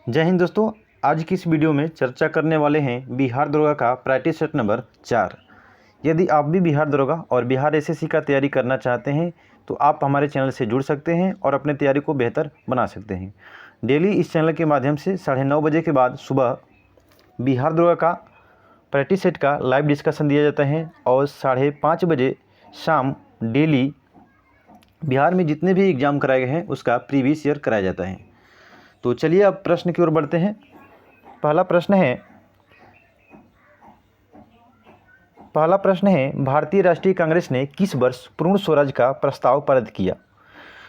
जय हिंद दोस्तों। आज की इस वीडियो में चर्चा करने वाले हैं बिहार दरोगा का प्रैक्टिस सेट नंबर 4। यदि आप भी बिहार दरोगा और बिहार एसएससी का तैयारी करना चाहते हैं तो आप हमारे चैनल से जुड़ सकते हैं और अपने तैयारी को बेहतर बना सकते हैं। डेली इस चैनल के माध्यम से 9:30 बजे के बाद सुबह बिहार दरोगा का प्रैक्टिस सेट का लाइव डिस्कशन दिया जाता है और 5:30 बजे शाम डेली बिहार में जितने भी एग्ज़ाम कराए गए हैं उसका प्रीवियस ईयर कराया जाता है। तो चलिए अब प्रश्न की ओर बढ़ते हैं। पहला प्रश्न है भारतीय राष्ट्रीय कांग्रेस ने किस वर्ष पूर्ण स्वराज का प्रस्ताव पारित किया।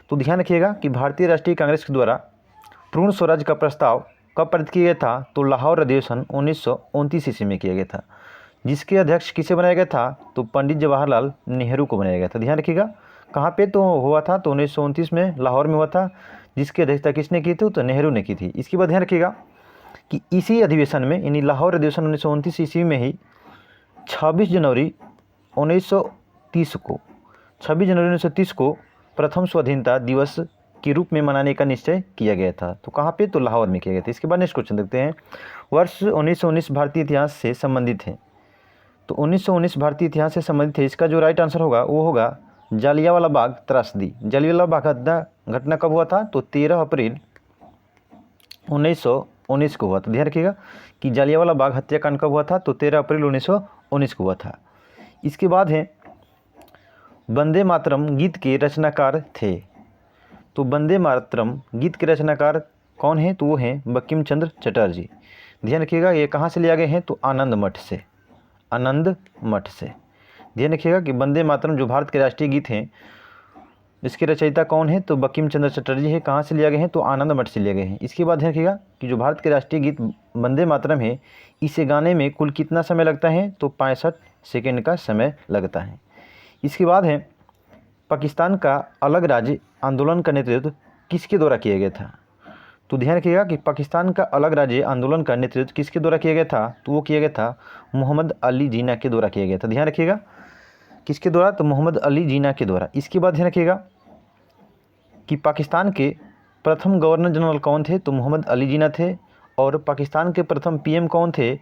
तो ध्यान रखिएगा कि भारतीय राष्ट्रीय कांग्रेस के द्वारा पूर्ण स्वराज का प्रस्ताव कब पारित किया गया था। तो लाहौर अधिवेशन 1929 ईस्वी में किया गया था। जिसके अध्यक्ष किसे बनाया गया था। तो पंडित जवाहरलाल नेहरू को बनाया गया था। ध्यान रखिएगा कहाँ पे तो हुआ था। तो 1929 में लाहौर में हुआ था। जिसकी अध्यक्षता किसने की थी। तो नेहरू ने की थी। इसके बाद ध्यान रखिएगा कि इसी अधिवेशन में यानी लाहौर अधिवेशन 1929 ईस्वी में ही 26 जनवरी 1930 को प्रथम स्वाधीनता दिवस के रूप में मनाने का निश्चय किया गया था। तो कहाँ पे तो लाहौर में किया गया था। इसके बाद नेक्स्ट क्वेश्चन देखते हैं। वर्ष 1919 भारतीय इतिहास से संबंधित है। तो 1919 भारतीय इतिहास से संबंधित है। इसका जो राइट आंसर होगा वो होगा जालियांवाला बाग त्रासदी। जालियांवाला बाग घटना कब हुआ था। तो 13 अप्रैल 1919 को हुआ था। ध्यान रखिएगा कि जालियांवाला बाग हत्याकांड कब हुआ था। तो 13 अप्रैल 1919 को हुआ था। इसके बाद है वंदे मातरम गीत के रचनाकार थे। तो वंदे मातरम गीत के रचनाकार कौन है। तो वो हैं बंकिम चंद्र चटर्जी। ध्यान रखिएगा ये कहाँ से लिया गए हैं। तो आनंद मठ से। ध्यान रखिएगा कि वंदे मातरम जो भारत के राष्ट्रीय गीत हैं इसके रचयिता कौन है। तो बंकिम चंद्र चटर्जी है। कहाँ से लिया गए हैं। तो आनंद मठ से लिए गए हैं। इसके बाद ध्यान रखिएगा कि जो भारत के राष्ट्रीय गीत वंदे मातरम है इसे गाने में कुल कितना समय लगता है। तो 65 सेकेंड का समय लगता है। इसके बाद है पाकिस्तान का अलग राज्य आंदोलन का नेतृत्व किसके द्वारा किया गया था। तो ध्यान रखिएगा कि पाकिस्तान का अलग राज्य आंदोलन का नेतृत्व किसके द्वारा किया गया था। तो वो किया गया था मोहम्मद अली जिन्ना के द्वारा किया गया था। ध्यान रखिएगा किसके द्वारा। तो मोहम्मद अली जिन्ना के द्वारा। इसके बाद ध्यान रखिएगा कि पाकिस्तान के प्रथम गवर्नर जनरल कौन थे। तो मोहम्मद अली जिन्ना थे। और पाकिस्तान के प्रथम पीएम कौन थे।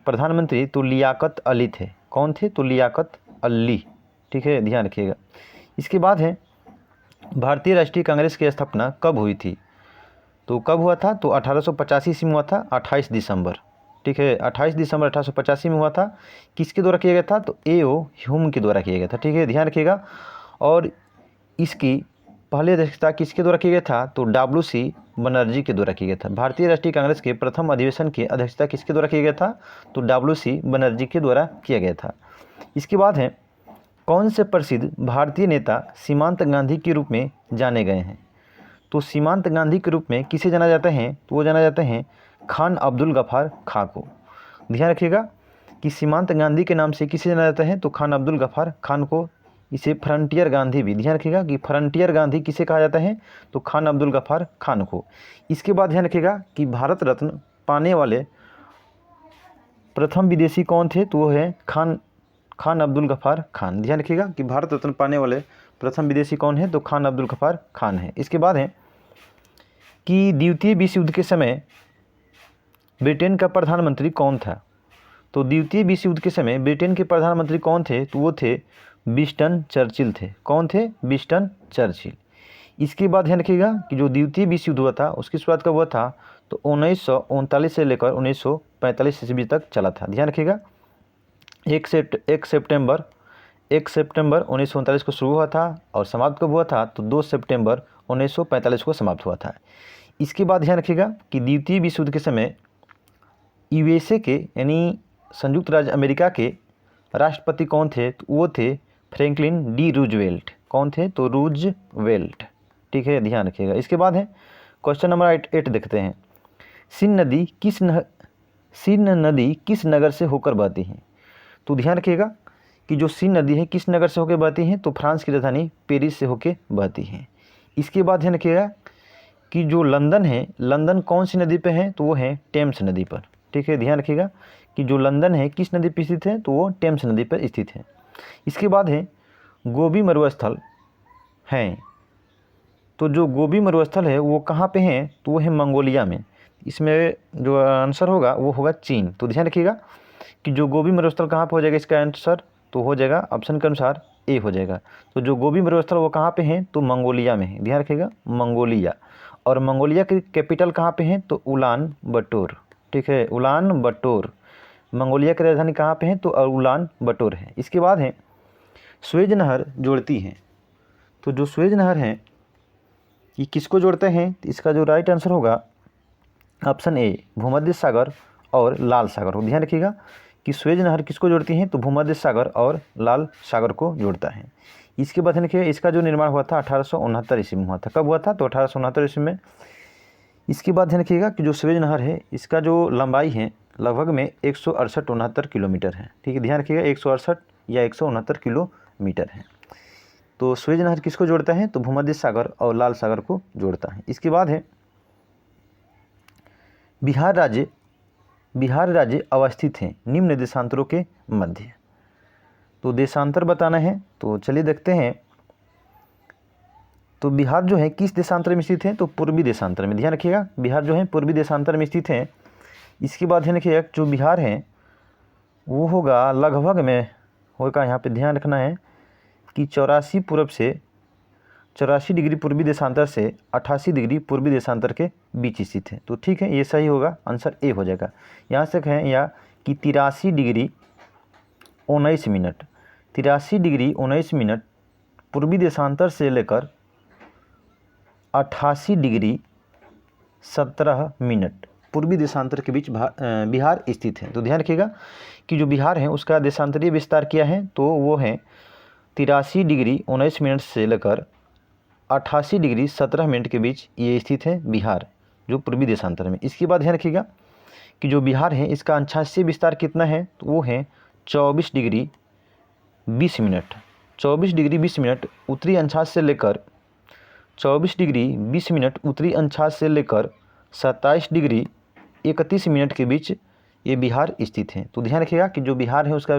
प्रधानमंत्री तो लियाकत अली थे। कौन थे। तो लियाकत अली। ठीक है ध्यान रखिएगा। इसके बाद है भारतीय राष्ट्रीय कांग्रेस की स्थापना कब हुई थी। तो कब हुआ था। तो 1885 ईस्वी में हुआ था 28 दिसंबर। ठीक है 28 दिसंबर 1885 में हुआ था। किसके द्वारा किया गया था। तो A.O. ह्यूम के द्वारा किया गया था। ठीक है ध्यान रखिएगा। और इसकी पहले अध्यक्षता किसके द्वारा किया गया था। तो W.C. बनर्जी के द्वारा किया गया था। भारतीय राष्ट्रीय कांग्रेस के प्रथम अधिवेशन की अध्यक्षता किसके द्वारा किया गया था। तो W.C. बनर्जी के द्वारा किया गया था। इसके बाद है कौन से प्रसिद्ध भारतीय नेता सीमांत गांधी के रूप में जाने गए हैं। तो सीमांत गांधी के रूप में किसे जाना जाता है। तो वो जाना जाते हैं खान अब्दुल गफ्फार खां को। ध्यान रखिएगा कि सीमांत गांधी के नाम से किसे जाना जाता है। तो खान अब्दुल गफ्फार खान को। इसे फ्रंटियर गांधी भी। ध्यान रखिएगा कि फ्रंटियर गांधी किसे कहा जाता है। तो खान अब्दुल गफ्फार खान को। इसके बाद ध्यान रखिएगा कि भारत रत्न पाने वाले प्रथम विदेशी कौन थे। तो वो है खान अब्दुल गफ्फार खान। ध्यान रखिएगा कि भारत रत्न पाने वाले प्रथम विदेशी कौन है। तो खान अब्दुल गफ्फार खान है। इसके बाद है कि द्वितीय विश्व युद्ध के समय ब्रिटेन का प्रधानमंत्री कौन था। तो द्वितीय विश्व युद्ध के समय ब्रिटेन के प्रधानमंत्री कौन थे। तो वो थे विंस्टन चर्चिल थे। कौन थे। Winston Churchill. इसके बाद ध्यान रखिएगा कि जो द्वितीय विश्व युद्ध हुआ था उसकी शुरुआत कब हुआ था। तो 1939 से लेकर 1945 ईस्वी तक चला था। ध्यान रखिएगा 1 सितंबर 1939 को शुरू हुआ था और समाप्त कब हुआ था। तो 2 सितंबर 1945 को समाप्त हुआ था। इसके बाद ध्यान रखिएगा कि द्वितीय विश्व युद्ध के समय USA के यानी संयुक्त राज्य अमेरिका के राष्ट्रपति कौन थे। तो वो थे फ्रैंकलिन डी रूजवेल्ट। कौन थे। तो रूजवेल्ट। ठीक है ध्यान रखिएगा। इसके बाद है क्वेश्चन नंबर 8 देखते हैं। सिंध नदी किस नगर से होकर बहती है। तो ध्यान रखिएगा कि जो सिंध नदी है किस नगर से होकर बहती है। तो फ्रांस की राजधानी पेरिस से होकर बहती है। इसके बाद ध्यान रखिएगा कि जो लंदन है लंदन कौन सी नदी पे है। तो वो है टेम्स नदी पर। ठीक है ध्यान रखिएगा कि जो लंदन है किस नदी पर स्थित है। तो वो टेम्स नदी पर स्थित है। इसके बाद है गोबी मरुस्थल हैं। तो जो गोबी मरुस्थल है वो कहाँ पे हैं। तो वो है मंगोलिया में। इसमें जो आंसर होगा वो होगा चीन। तो ध्यान रखिएगा कि जो गोबी मरुस्थल कहाँ पे हो जाएगा इसका आंसर, तो हो जाएगा ऑप्शन के अनुसार ए हो जाएगा। तो जो गोबी मरुस्थल वो कहाँ पे हैं, तो मंगोलिया में है। ध्यान रखिएगा मंगोलिया। और मंगोलिया की कैपिटल कहाँ पे है, तो उलान बटोर। ठीक है, उलान बटोर। मंगोलिया की राजधानी कहाँ पे है, तो उलान बटोर है। इसके बाद है स्वेज नहर जोड़ती हैं। तो जो स्वेज नहर है ये किसको जोड़ते हैं, तो इसका जो राइट आंसर होगा ऑप्शन ए भूमध्य सागर और लाल सागर हो। ध्यान रखिएगा कि स्वेज नहर किसको जोड़ती हैं, तो भूमध्य सागर और लाल सागर को जोड़ता है। इसके बाद देखिए इसका जो निर्माण हुआ था 1869 ईस्वी में हुआ था। कब हुआ था, तो 1869 ईस्वी में। इसके बाद ध्यान रखिएगा कि जो स्वेज नहर है इसका जो लंबाई है लगभग में 168-69 किलोमीटर है। ठीक है, ध्यान रखिएगा 168 या 169 किलोमीटर है। तो स्वेज नहर किसको जोड़ता है, तो भूमध्य सागर और लाल सागर को जोड़ता है। इसके बाद है बिहार राज्य अवस्थित है निम्न देशांतरों के मध्य। तो देशांतर बताना है, तो चलिए देखते हैं। तो बिहार जो है किस देशांतर में स्थित है, तो पूर्वी देशांतर में। ध्यान रखिएगा बिहार जो है पूर्वी देशांतर में स्थित है। इसके बाद ध्यान रखिएगा जो बिहार है वो होगा लगभग में होगा, यहाँ पे ध्यान रखना है कि 84 डिग्री पूर्वी देशांतर से 88 डिग्री पूर्वी देशांतर के बीच स्थित है। तो ठीक है, ये सही होगा, आंसर ए हो जाएगा। यहाँ से कहें या कि 83 डिग्री 19 मिनट, 83 डिग्री 19 मिनट पूर्वी देशांतर से लेकर 88 डिग्री 17 मिनट पूर्वी देशांतर के बीच बिहार स्थित है। तो ध्यान रखिएगा कि जो बिहार है उसका देशांतरीय विस्तार किया है, तो वो है 83 डिग्री 19 मिनट से लेकर 88 डिग्री 17 मिनट के बीच ये स्थित है बिहार, जो पूर्वी देशांतर में। इसके बाद ध्यान रखिएगा कि जो बिहार है इसका अंशांशीय विस्तार कितना है, तो वो है 24 डिग्री 20 मिनट। 24 डिग्री 20 मिनट उत्तरी अंशांश से लेकर 24 डिग्री 20 मिनट उत्तरी अंशांश से लेकर 27 डिग्री 31 मिनट के बीच ये बिहार स्थित है। तो ध्यान रखिएगा कि जो बिहार है उसका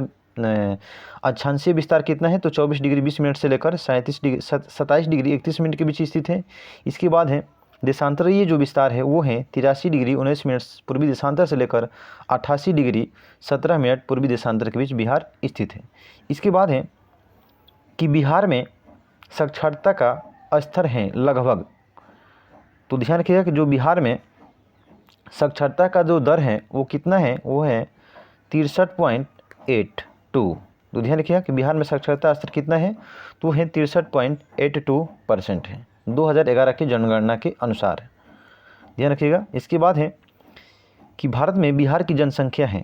अक्षांशीय विस्तार कितना है, तो 24 डिग्री 20 मिनट से लेकर 27 डिग्री 31 मिनट के बीच स्थित है। इसके बाद है देशांतरीय जो विस्तार है वो है 83 डिग्री 19 मिनट पूर्वी देशांतर से लेकर 88 डिग्री 17 मिनट पूर्वी देशांतर के बीच बिहार स्थित है। इसके बाद है कि बिहार में साक्षरता का स्तर है लगभग। तो ध्यान रखिएगा कि जो बिहार में साक्षरता का जो दर है वो कितना है, वो है 63.82। तो ध्यान रखिएगा कि बिहार में साक्षरता स्तर कितना है, तो वो है 63.82% है 2011 की जनगणना के अनुसार। ध्यान रखिएगा। इसके बाद है कि भारत में बिहार की जनसंख्या है।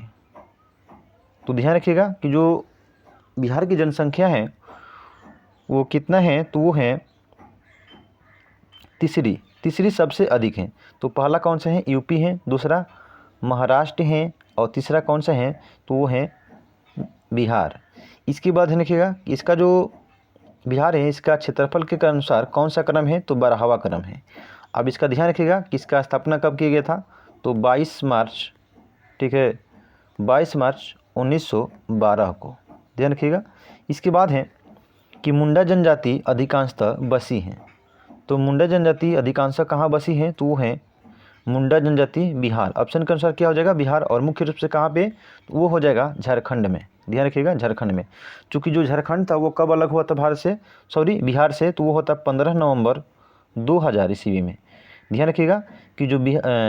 तो ध्यान रखिएगा कि जो बिहार की जनसंख्या है वो कितना है, तो वो है तीसरी सबसे अधिक है। तो पहला कौन सा है, यूपी है, दूसरा महाराष्ट्र है और तीसरा कौन सा है, तो वो है बिहार। इसके बाद देखिएगा इसका जो बिहार है इसका क्षेत्रफल के अनुसार कौन सा क्रम है, तो 12वां क्रम है। अब इसका ध्यान रखिएगा कि इसका स्थापना कब किया गया था, तो 22 मार्च, ठीक है 22 मार्च 1912 को। ध्यान रखिएगा। इसके बाद है कि मुंडा जनजाति अधिकांशतः बसी हैं। तो मुंडा जनजाति अधिकांशतः कहाँ बसी है, तो वो है मुंडा जनजाति बिहार। ऑप्शन के अनुसार क्या हो जाएगा, बिहार। और मुख्य रूप से कहाँ पे, तो वो हो जाएगा झारखंड में। ध्यान रखिएगा झारखंड में। चूँकि जो झारखंड था वो कब अलग हुआ था बिहार से, तो वो होता 15 नवंबर 2000 ईस्वी में। ध्यान रखिएगा कि जो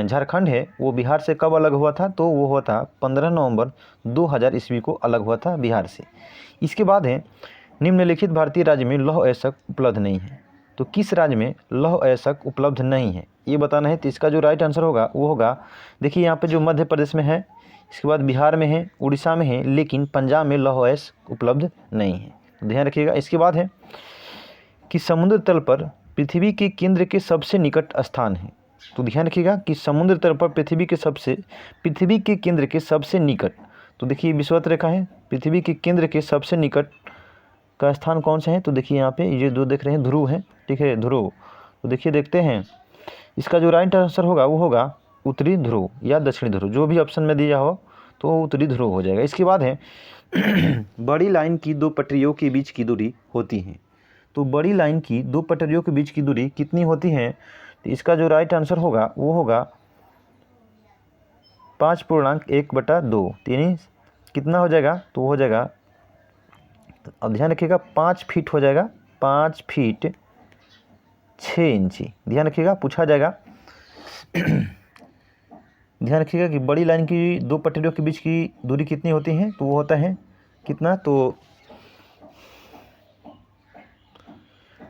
झारखंड है वो बिहार से कब अलग हुआ था, तो वो हुआ था 15 नवंबर 2000 ईस्वी को अलग हुआ था बिहार से। इसके बाद है निम्नलिखित भारतीय राज्य में लौह अयस्क उपलब्ध नहीं है। तो किस राज्य में लौह अयस्क उपलब्ध नहीं है ये बताना है। तो इसका जो राइट आंसर होगा वो होगा, देखिए यहाँ पे जो मध्य प्रदेश में है, इसके बाद बिहार में है, उड़ीसा में है, लेकिन पंजाब में लौह अयस्क उपलब्ध नहीं है। तो ध्यान रखिएगा। इसके बाद है कि समुद्र तल पर पृथ्वी के केंद्र के सबसे निकट स्थान है। तो ध्यान रखिएगा कि समुद्र तल पर पृथ्वी के केंद्र के सबसे निकट, तो देखिए विषुवत रेखा है, पृथ्वी के केंद्र के सबसे निकट का स्थान कौन सा है, तो देखिए यहाँ पे ये दो देख रहे हैं ध्रुव है, ठीक है ध्रुव। तो देखिए देखते हैं इसका जो राइट आंसर होगा वो होगा उत्तरी ध्रुव या दक्षिणी ध्रुव, जो भी ऑप्शन में दिया हो तो उत्तरी ध्रुव हो जाएगा। इसके बाद है बड़ी लाइन की दो पटरियों के बीच की दूरी होती है। तो बड़ी लाइन की दो पटरियों के बीच की दूरी कितनी होती है, तो इसका जो राइट आंसर होगा वो होगा 5.1/2 यानी कितना हो जाएगा, तो हो जाएगा, अब ध्यान रखिएगा 5 फीट हो जाएगा, 5 फीट 6 इंची। ध्यान रखिएगा पूछा जाएगा। ध्यान रखिएगा कि बड़ी लाइन की दो पटरियों के बीच की दूरी कितनी होती है, तो वो होता है कितना, तो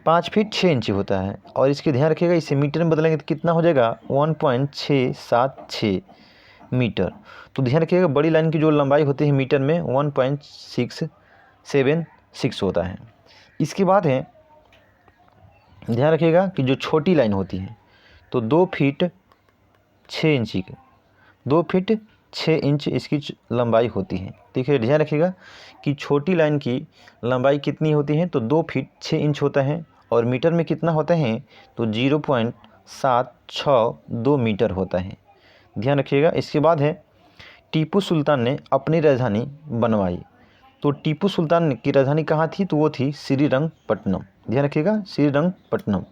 5 फीट 6 इंची होता है। और इसके ध्यान रखिएगा इसे मीटर में बदलेंगे तो कितना हो जाएगा 1.676 मीटर। तो ध्यान रखिएगा बड़ी लाइन की जो लंबाई होती है मीटर में 1.676 होता है। इसके बाद है ध्यान रखिएगा कि जो छोटी लाइन होती है तो 2 फीट 6 इंची की 2 फीट 6 इंच इसकी लंबाई होती है। ठीक है, ध्यान रखिएगा कि छोटी लाइन की लंबाई कितनी होती है, तो 2 फीट 6 इंच होता है और मीटर में कितना होता है, तो 0.762 मीटर होता है। ध्यान रखिएगा। इसके बाद है टीपू सुल्तान ने अपनी राजधानी बनवाई। तो टीपू सुल्तान की राजधानी कहाँ थी, तो वो थी श्रीरंगपट्टनम। ध्यान रखिएगा श्रीरंगपट्टनम।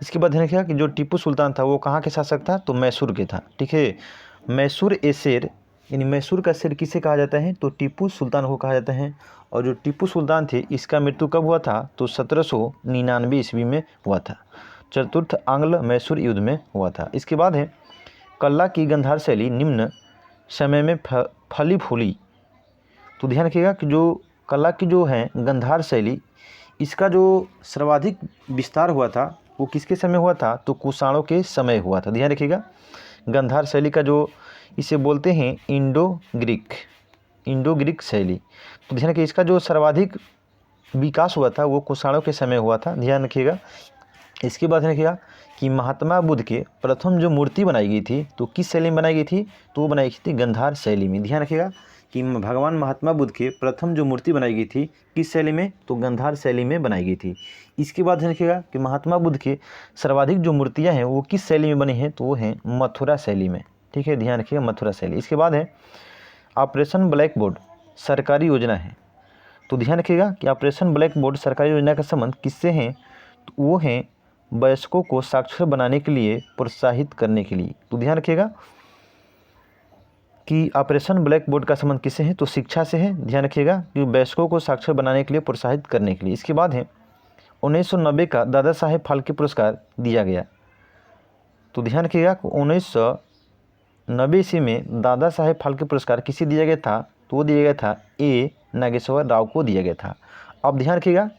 इसके बाद ध्यान रखिएगा कि जो टीपू सुल्तान था वो कहाँ के शासक था, तो मैसूर के था। ठीक है, मैसूर ए शेर यानी मैसूर का शेर किसे कहा जाता है, तो टीपू सुल्तान को कहा जाता है। और जो टीपू सुल्तान थे इसका मृत्यु कब हुआ था, तो 1799 ईस्वी में हुआ था। चतुर्थ आंग्ल मैसूर युद्ध में हुआ था। इसके बाद है कल्ला की गंधार शैली निम्न समय में फली फूली। तो ध्यान रखिएगा कि जो कला की जो है गंधार शैली, इसका जो सर्वाधिक विस्तार हुआ था वो किसके समय हुआ था, तो कुषाणों के समय हुआ था। ध्यान रखिएगा गंधार शैली का जो इसे बोलते हैं इंडो ग्रीक शैली। तो ध्यान रखिए इसका जो सर्वाधिक विकास हुआ था वो कुषाणों के समय हुआ था। ध्यान रखिएगा। इसके बाद रखिएगा कि महात्मा बुद्ध के प्रथम जो मूर्ति बनाई गई थी तो किस शैली में बनाई गई थी, तो वो बनाई गई थी गंधार शैली में। ध्यान रखिएगा कि भगवान महात्मा बुद्ध के प्रथम जो मूर्ति बनाई गई थी किस शैली में, तो गंधार शैली में बनाई गई थी। इसके बाद रखिएगा कि महात्मा बुद्ध के सर्वाधिक जो मूर्तियाँ हैं वो किस शैली में बनी हैं, तो वो हैं मथुरा शैली में। ठीक है, ध्यान रखिएगा मथुरा शैली। इसके बाद है ऑपरेशन ब्लैक बोर्ड सरकारी योजना है। तो ध्यान रखिएगा कि ऑपरेशन ब्लैक बोर्ड सरकारी योजना का संबंध किससे है, तो वो हैं वयस्कों को साक्षर बनाने के लिए प्रोत्साहित करने के लिए। तो ध्यान रखिएगा कि ऑपरेशन ब्लैक बोर्ड का संबंध किससे है, तो शिक्षा से है। ध्यान रखिएगा कि वयस्कों को साक्षर बनाने के लिए प्रोत्साहित करने के लिए। इसके बाद है 1990 का दादा साहेब फाल्के पुरस्कार दिया गया। तो ध्यान रखिएगा 1990 ईस्वी में दादा साहेब फाल्के पुरस्कार किसे दिया गया था, तो वो दिया गया था ए नागेश्वर राव को दिया गया था। अब ध्यान रखिएगा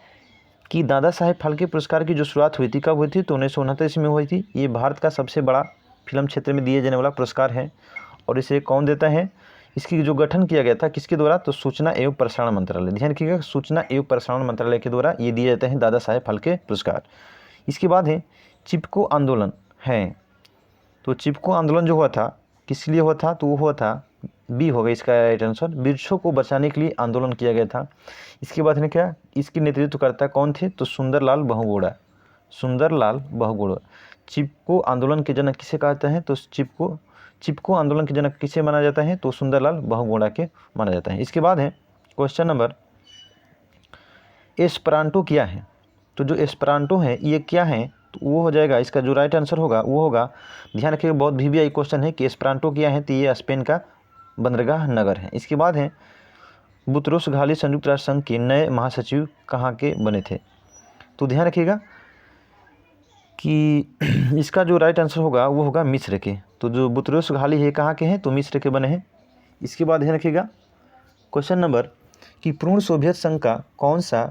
कि दादा साहेब फाल्के पुरस्कार की जो शुरुआत हुई थी कब हुई थी, तो 1969 ईस्वी में हुई थी। ये भारत का सबसे बड़ा फिल्म क्षेत्र में दिए जाने वाला पुरस्कार है। और इसे कौन देता है, इसकी जो गठन किया गया था किसके द्वारा, तो सूचना एवं प्रसारण मंत्रालय। ध्यान रखिएगा सूचना एवं प्रसारण मंत्रालय के द्वारा ये दिए जाते हैं दादा साहेब फाल्के पुरस्कार। इसके बाद है चिपको आंदोलन है। तो चिपको आंदोलन जो हुआ था किस लिए हुआ था, तो वो हुआ था बी होगा इसका राइट आंसर, वृक्षों को बचाने के लिए आंदोलन किया गया था। इसके बाद ने क्या, इसकी नेतृत्वकर्ता कौन थे, तो सुंदरलाल बहुगुणा। चिपको आंदोलन के जनक किसे कहते हैं, तो चिपको आंदोलन के जनक किसे माना जाता है, तो सुंदरलाल बहुगुणा के माना जाता है। इसके बाद है क्वेश्चन नंबर एस्परांटो क्या है। तो जो एस्परांटो है ये क्या है, तो वो हो जाएगा इसका जो राइट आंसर होगा वो होगा, ध्यान रखिएगा बहुत VVI क्वेश्चन है कि एस्परांटो क्या है, तो ये स्पेन का बंदरगाह नगर है। इसके बाद है बुतरोस घाली संयुक्त राष्ट्र संघ के नए महासचिव कहाँ के बने थे। तो ध्यान रखिएगा कि इसका जो राइट आंसर होगा वो होगा मिस्र के। तो जो बुतरोस घाली है कहाँ के हैं, तो मिस्र के बने हैं। इसके बाद ध्यान रखिएगा क्वेश्चन नंबर कि पूर्ण सोवियत संघ का कौन सा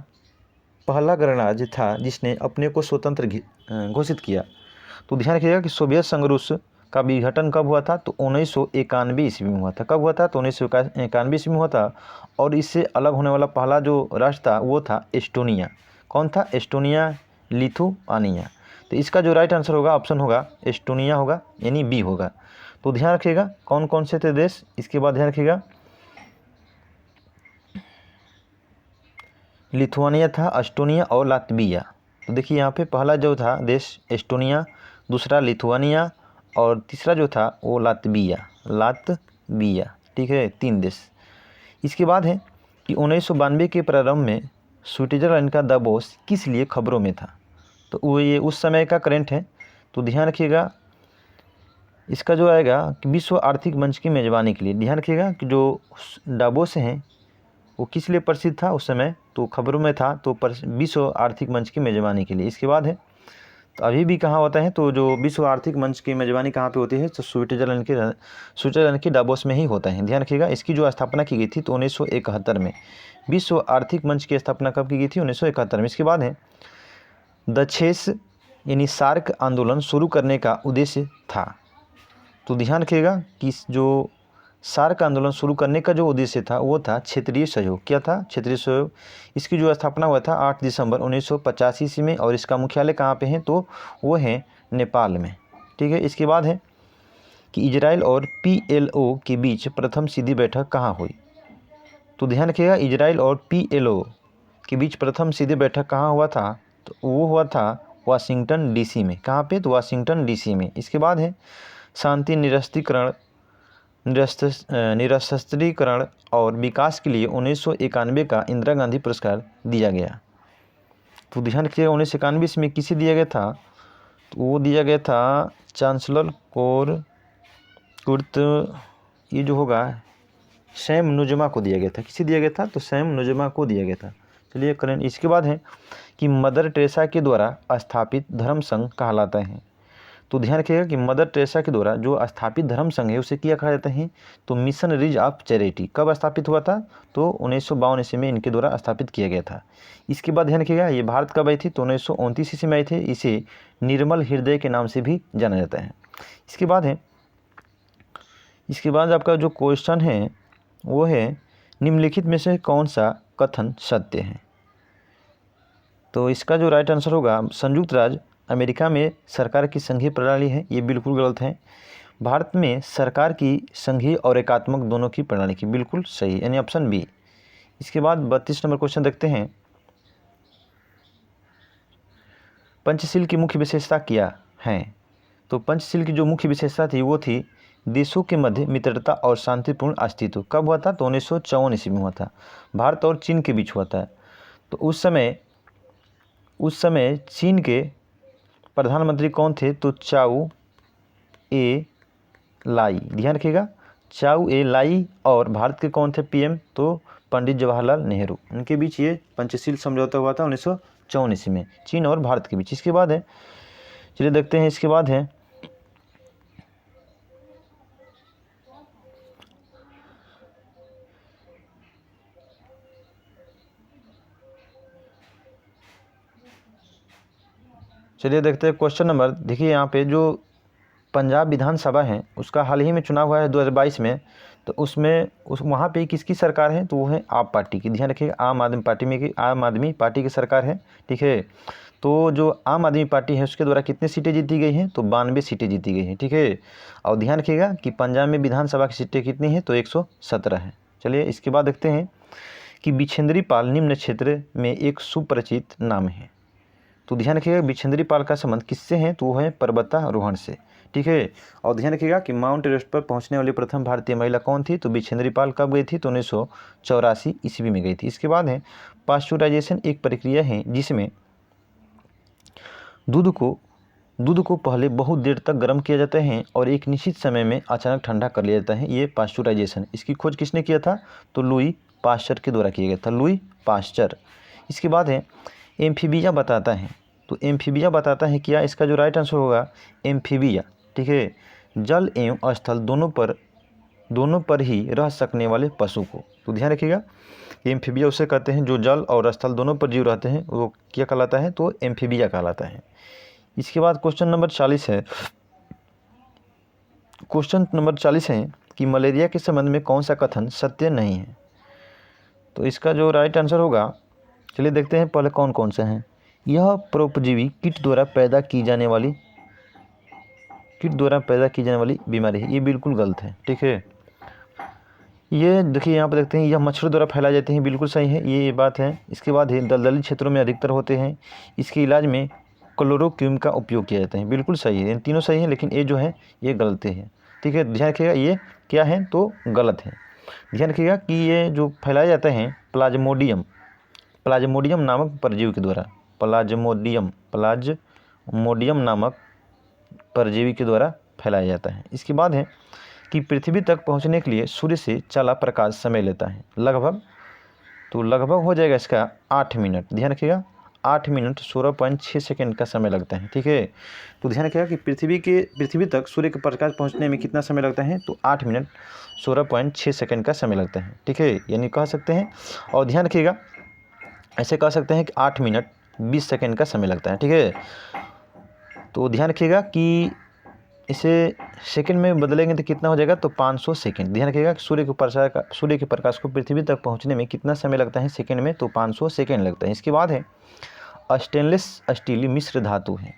पहला गणराज्य था जिसने अपने को स्वतंत्र घोषित किया। तो ध्यान रखिएगा कि सोवियत संघ रूस का विघटन कब हुआ था, तो 1991 ईस्वी में हुआ था। कब हुआ था, तो 1991 ईस्वी में हुआ था। और इससे अलग होने वाला पहला जो राष्ट्र था वो था एस्टोनिया। कौन था, एस्टोनिया लिथुआनिया। तो इसका जो राइट आंसर होगा ऑप्शन होगा एस्टोनिया होगा, यानी बी होगा। तो ध्यान रखिएगा कौन कौन से थे देश। इसके बाद ध्यान रखिएगा लिथुआनिया था, एस्टोनिया और लातविया। तो देखिए यहाँ पे पहला जो था देश एस्टोनिया, दूसरा लिथुआनिया और तीसरा जो था वो लातविया। ठीक है, 3 देश। इसके बाद है कि 1992 के प्रारंभ में स्विट्जरलैंड का दावोस किस लिए खबरों में था। तो वो ये उस समय का करंट है। तो ध्यान रखिएगा इसका जो आएगा कि विश्व आर्थिक मंच की मेज़बानी के लिए। ध्यान रखिएगा कि जो डावोस हैं वो किस लिए प्रसिद्ध था उस समय, तो खबरों में था, तो विश्व आर्थिक मंच की मेज़बानी के लिए। इसके बाद है तो अभी भी कहाँ होता है, तो जो विश्व आर्थिक मंच की मेज़बानी कहाँ पे होती है, तो स्विट्ज़रलैंड के डावोस में ही होता है। ध्यान रखिएगा इसकी जो स्थापना की गई थी तो 1971 में। विश्व आर्थिक मंच की स्थापना कब की गई थी, 1971 में। इसके बाद है द छेस यानी सार्क आंदोलन शुरू करने का उद्देश्य था। तो ध्यान रखिएगा कि जो सार्क आंदोलन शुरू करने का जो उद्देश्य था वो था क्षेत्रीय सहयोग। क्या था, क्षेत्रीय सहयोग। इसकी जो स्थापना हुआ था 8 दिसंबर 1985 ईस्वी में, और इसका मुख्यालय कहाँ पे है, तो वो है नेपाल में। ठीक है। इसके बाद है कि इजराइल और PLO के बीच प्रथम सीधी बैठक कहाँ हुई। तो ध्यान रखिएगा इजराइल और PLO के बीच प्रथम सीधी बैठक कहाँ हुआ था, तो वो हुआ था वाशिंगटन DC में। कहाँ पे, तो वाशिंगटन DC में। इसके बाद है शांति निरस्त्रीकरण और विकास के लिए 1991 का इंदिरा गांधी पुरस्कार दिया गया। तो ध्यान रखिएगा 1991 में किसे दिया गया था, तो वो दिया गया था चांसलर कुर्त, ये जो होगा सैम नुजमा को दिया गया था। किसे दिया गया था, तो सैम नुजमा को दिया गया था। चलिए करें। इसके बाद है कि मदर टेरेसा के द्वारा स्थापित धर्म संघ कहलाता है। तो ध्यान रखिएगा कि मदर टेरेसा के द्वारा जो स्थापित धर्म संघ है उसे क्या कहा जाता है, तो मिशन रिज ऑफ चैरिटी। कब स्थापित हुआ था, तो 1952 ईस्वी में इनके द्वारा स्थापित किया गया था। इसके बाद ध्यान रखिएगा ये भारत कब आई थी, तो 1929 ईस्वी में आई थे। इसे निर्मल हृदय के नाम से भी जाना जाता है। इसके बाद आपका जो क्वेश्चन है वो है निम्नलिखित में से कौन सा कथन सत्य है। तो इसका जो राइट आंसर होगा संयुक्त राज्य अमेरिका में सरकार की संघीय प्रणाली है, ये बिल्कुल गलत है। भारत में सरकार की संघीय और एकात्मक दोनों की प्रणाली की, बिल्कुल सही, यानी ऑप्शन बी। इसके बाद 32 नंबर क्वेश्चन देखते हैं। पंचशील की मुख्य विशेषता क्या है। तो पंचशील की जो मुख्य विशेषता थी वो थी देशों के मध्य मित्रता और शांतिपूर्ण अस्तित्व। कब हुआ था, तो 1954 ईस्वी में हुआ था। भारत और चीन के बीच हुआ था। तो उस समय चीन के प्रधानमंत्री कौन थे, तो चाउ ए लाई। ध्यान रखिएगा चाउ ए लाई। और भारत के कौन थे PM, तो पंडित जवाहरलाल नेहरू। उनके बीच ये पंचशील समझौता हुआ था 1954 ईस्वी में, चीन और भारत के बीच। इसके बाद है, चलिए देखते हैं। इसके बाद है चलिए देखते हैं क्वेश्चन नंबर। देखिए यहाँ पे जो पंजाब विधानसभा है उसका हाल ही में चुनाव हुआ है 2022 में। तो वहाँ पे किसकी सरकार है, तो वो है आप पार्टी की। ध्यान रखिएगा आम आदमी पार्टी की सरकार है। ठीक है। तो जो आम आदमी पार्टी है उसके द्वारा कितनी सीटें जीती गई हैं, तो 92 सीटें जीती गई हैं। ठीक है। और ध्यान रखिएगा कि पंजाब में विधानसभा की सीटें कितनी हैं, तो 117 है। चलिए इसके बाद देखते हैं कि बिछेंद्री पाल निम्न क्षेत्र में एक सुपरिचित नाम है। तो ध्यान रखिएगा बिछेंद्री पाल का संबंध किससे है, तो वो है पर्वतारोहण से। ठीक है। और ध्यान रखिएगा कि माउंट एवरेस्ट पर पहुंचने वाली प्रथम भारतीय महिला कौन थी, तो बिछेंद्री पाल कब गई थी, तो 1984 ईस्वी में गई थी। इसके बाद है पाश्चुराइजेशन एक प्रक्रिया है जिसमें दूध को पहले बहुत देर तक गर्म किया जाता है और एक निश्चित समय में अचानक ठंडा कर लिया जाता है, ये पाश्चुराइजेशन। इसकी खोज किसने किया था, तो लुई पाश्चर के द्वारा किया गया था, लुई पाश्चर। इसके बाद है एम्फीबिया बताता है। तो एम्फीबिया बताता है क्या, इसका जो राइट आंसर होगा एम्फीबिया। ठीक है। जल एवं स्थल दोनों पर ही रह सकने वाले पशु को। तो ध्यान रखिएगा एम्फीबिया उसे कहते हैं जो जल और स्थल दोनों पर जीव रहते हैं, वो क्या कहलाता है, तो एम्फीबिया कहलाता है। इसके बाद क्वेश्चन नंबर 40 है। क्वेश्चन नंबर 40 है कि मलेरिया के संबंध में कौन सा कथन सत्य नहीं है। तो इसका जो राइट आंसर होगा, चलिए देखते हैं पहले कौन कौन से हैं। यह परोपजीवी कीट द्वारा पैदा की जाने वाली बीमारी है, ये बिल्कुल गलत है। ठीक है। ये देखिए यहाँ पर देखते हैं यह मच्छरों द्वारा फैलाए जाते हैं, बिल्कुल सही है, ये बात है। इसके बाद है दलदली क्षेत्रों में अधिकतर होते हैं, इसके इलाज में क्लोरोक्विन का उपयोग किया जाता है, बिल्कुल सही है। इन तीनों सही है, लेकिन ये जो है ये गलत है। ठीक है। ध्यान रखिएगा ये क्या है, तो गलत है। ध्यान रखिएगा कि ये जो फैलाया जाता है प्लाज्मोडियम नामक परजीवी के द्वारा, प्लाज्मोडियम नामक परजीवी के द्वारा फैलाया जाता है। इसके बाद है कि पृथ्वी तक पहुंचने के लिए सूर्य से चला प्रकाश समय लेता है लगभग, तो लगभग हो जाएगा इसका 8 मिनट। ध्यान रखिएगा 8 मिनट 16.6 सेकेंड का समय लगता है। ठीक है, तो ध्यान रखिएगा कि पृथ्वी तक सूर्य के प्रकाश पहुंचने में कितना समय लगता है, तो 8 मिनट 16.6 सेकेंड का समय लगता है। ठीक है, यानी कह सकते हैं, और ध्यान रखिएगा ऐसे कह सकते हैं कि 8 मिनट 20 सेकेंड का समय लगता है। ठीक है, तो ध्यान रखिएगा कि इसे सेकंड में बदलेंगे तो कितना हो जाएगा, तो 500 सेकंड। ध्यान रखिएगा कि सूर्य के प्रकाश को पृथ्वी तक पहुंचने में कितना समय लगता है सेकंड में, तो 500 सेकंड लगता है। इसके बाद है स्टेनलेस स्टील मिश्र धातु है।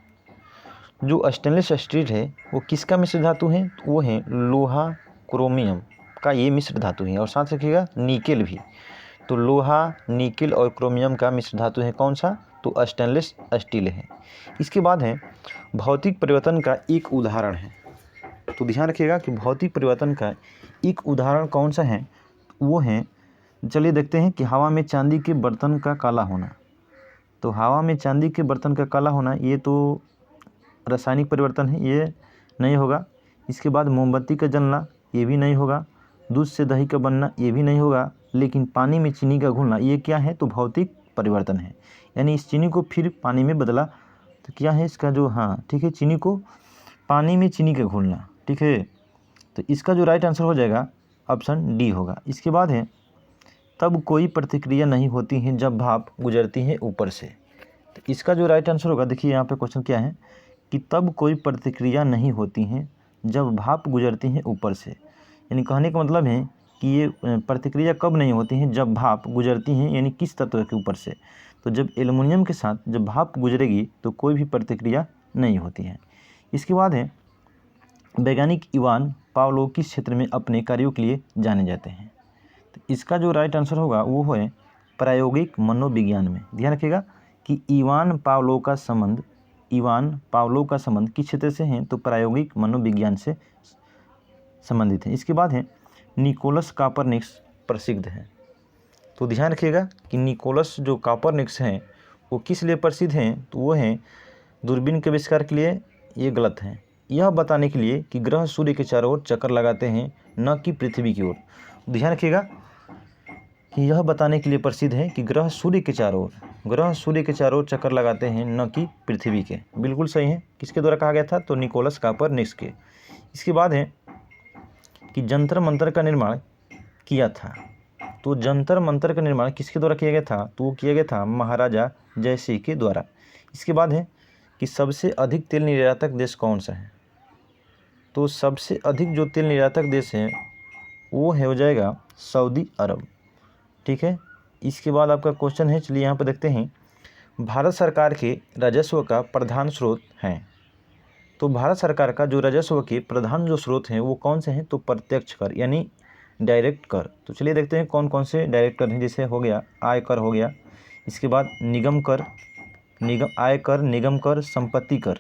जो स्टेनलेस स्टील है वो किसका मिश्र धातु है, वो है लोहा क्रोमियम का ये मिश्र धातु है। और साथ रखिएगा निकेल भी, तो लोहा निकेल और क्रोमियम का मिश्र धातु है कौन सा, तो स्टेनलेस स्टील है। इसके बाद है भौतिक परिवर्तन का एक उदाहरण है। तो ध्यान रखिएगा कि भौतिक परिवर्तन का एक उदाहरण कौन सा है, वो है, चलिए देखते हैं कि हवा में चांदी के बर्तन का काला होना। तो हवा में चांदी के बर्तन का काला होना ये तो रासायनिक परिवर्तन है, ये नहीं होगा। इसके बाद मोमबत्ती का जलना, ये भी नहीं होगा। दूध से दही का बनना, ये भी नहीं होगा। लेकिन पानी में चीनी का घुलना, ये क्या है, तो भौतिक परिवर्तन है। यानी इस चीनी को फिर पानी में बदला, तो क्या है इसका जो, हाँ ठीक है, चीनी को पानी में चीनी का घुलना। ठीक है, तो इसका जो राइट आंसर हो जाएगा ऑप्शन डी होगा। इसके बाद है तब कोई प्रतिक्रिया नहीं होती है जब भाप गुजरती है ऊपर से। तो इसका जो राइट आंसर होगा, देखिए यहाँ पे क्वेश्चन क्या है कि तब कोई प्रतिक्रिया नहीं होती है जब भाप गुजरती है ऊपर से। यानी कहने का मतलब है कि ये प्रतिक्रिया कब नहीं होती है, जब भाप गुजरती हैं, यानी किस तत्व के ऊपर से, तो जब एल्युमिनियम के साथ जब भाप गुजरेगी तो कोई भी प्रतिक्रिया नहीं होती है। इसके बाद है वैज्ञानिक इवान पावलोव किस क्षेत्र में अपने कार्यों के लिए जाने जाते हैं। तो इसका जो राइट आंसर होगा वो है प्रायोगिक मनोविज्ञान में। ध्यान रखिएगा कि इवान पावलोव का संबंध किस क्षेत्र से है, तो प्रायोगिक मनोविज्ञान से संबंधित है। इसके बाद है निकोलस कॉपरनिकस प्रसिद्ध है। तो ध्यान रखिएगा कि निकोलस जो कॉपरनिकस हैं वो किस लिए प्रसिद्ध हैं, तो वो हैं दूरबीन के आविष्कार के लिए। ये गलत है, यह बताने के लिए कि ग्रह सूर्य के चारों ओर चक्कर लगाते हैं, न कि पृथ्वी की ओर। ध्यान रखिएगा कि यह बताने के लिए प्रसिद्ध है कि ग्रह सूर्य के चारों ओर चक्कर लगाते हैं, न कि पृथ्वी के। बिल्कुल सही है। किसके द्वारा कहा गया था, तो निकोलस कॉपरनिकस के। इसके बाद है कि जंतर मंतर का निर्माण किया था। तो जंतर मंतर का निर्माण किसके द्वारा किया गया था, तो वो किया गया था महाराजा जयसिंह के द्वारा। इसके बाद है कि सबसे अधिक तेल निर्यातक देश कौन सा है। तो सबसे अधिक जो तेल निर्यातक देश है वो हो जाएगा सऊदी अरब। ठीक है, इसके बाद आपका क्वेश्चन है, चलिए यहाँ पर देखते हैं, भारत सरकार के राजस्व का प्रधान स्रोत हैं। तो भारत सरकार का जो राजस्व के प्रधान जो स्रोत हैं वो कौन से हैं, तो प्रत्यक्ष कर यानी डायरेक्ट कर। तो चलिए देखते हैं कौन कौन से डायरेक्ट कर हैं। जैसे हो गया आयकर हो गया, इसके बाद आयकर, निगम कर, संपत्ति कर।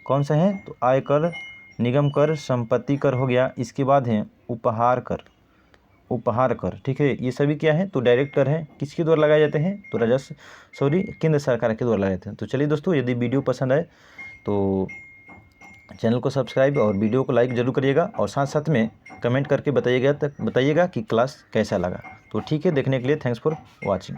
कौन सा है, तो आयकर, निगम कर, संपत्ति कर हो गया। इसके बाद है उपहार कर। ठीक है, ये सभी क्या है, तो डायरेक्ट कर है। किसके द्वारा लगाए जाते हैं, तो केंद्र सरकार के द्वारा लगाए जाते हैं। तो चलिए दोस्तों, यदि वीडियो पसंद आए तो चैनल को सब्सक्राइब और वीडियो को लाइक जरूर करिएगा, और साथ साथ में कमेंट करके बताइएगा कि क्लास कैसा लगा। तो ठीक है, देखने के लिए थैंक्स फॉर वॉचिंग।